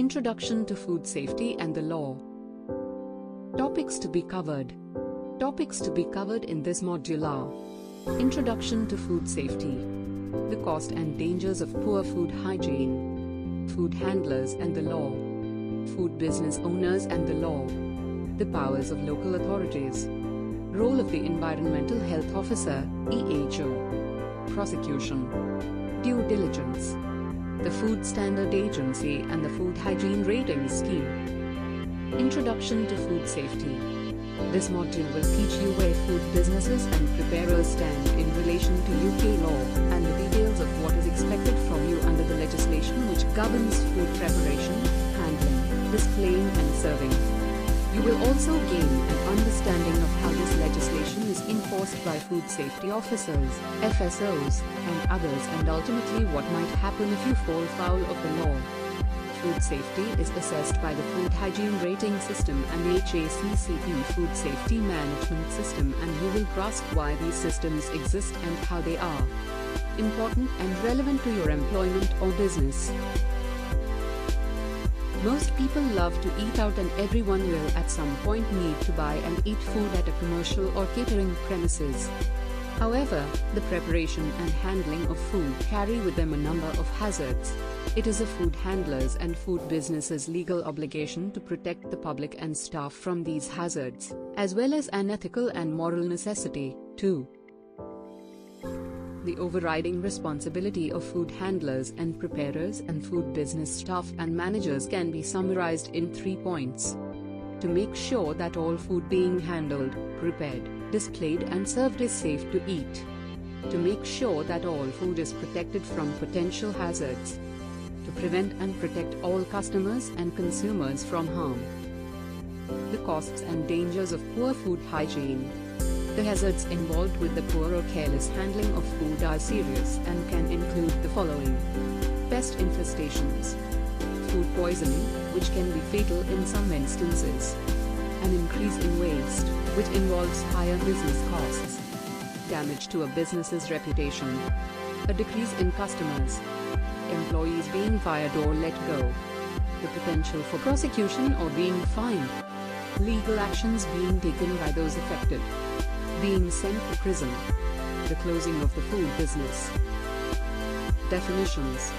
Introduction to food safety and the law. Topics to be covered. Topics to be covered in this module are: Introduction to food safety, the cost and dangers of poor food hygiene, food handlers and the law, food business owners and the law, the powers of local authorities, role of the Environmental Health Officer, EHO, prosecution, due diligence, the Food Standard Agency and the Food Hygiene Rating Scheme. Introduction to food safety. This module will teach you where food businesses and preparers stand in relation to UK law, and the details of what is expected from you under the legislation which governs food preparation, handling, displaying and serving. You will also gain an understanding of how this legislation is enforced by food safety officers, FSOs, and others, and ultimately what might happen if you fall foul of the law. Food safety is assessed by the Food Hygiene Rating System and the HACCP Food Safety Management System, and you will grasp why these systems exist and how they are important and relevant to your employment or business. Most people love to eat out, and everyone will at some point need to buy and eat food at a commercial or catering premises. However, the preparation and handling of food carry with them a number of hazards. It is a food handler's and food business's legal obligation to protect the public and staff from these hazards, as well as an ethical and moral necessity, too. The overriding responsibility of food handlers and preparers and food business staff and managers can be summarized in 3 points. To make sure that all food being handled, prepared, displayed and served is safe to eat. To make sure that all food is protected from potential hazards. To prevent and protect all customers and consumers from harm. The costs and dangers of poor food hygiene. The hazards involved with the poor or careless handling of food are serious and can include the following: pest infestations, food poisoning, which can be fatal in some instances, an increase in waste, which involves higher business costs, damage to a business's reputation, a decrease in customers, employees being fired or let go, the potential for prosecution or being fined, legal actions being taken by those affected, being sent to prison, the closing of the food business. Definitions.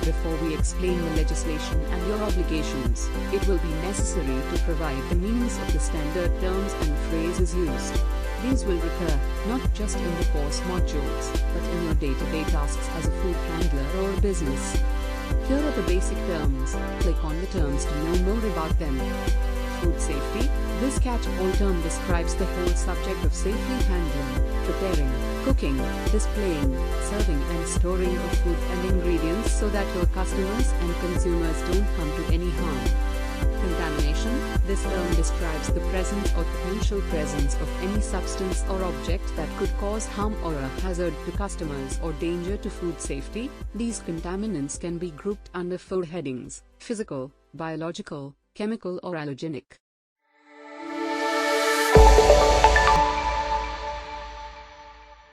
Before we explain the legislation and your obligations, it will be necessary to provide the meanings of the standard terms and phrases used. These will recur, not just in the course modules, but in your day-to-day tasks as a food handler or a business. Here are the basic terms. Click on the terms to know more about them. Food safety. This catch-all term describes the whole subject of safely handling, preparing, cooking, displaying, serving and storing of food and ingredients so that your customers and consumers don't come to any harm. Contamination. This term describes the presence or potential presence of any substance or object that could cause harm or a hazard to customers or danger to food safety. These contaminants can be grouped under 4 headings: physical, biological, chemical or allergenic.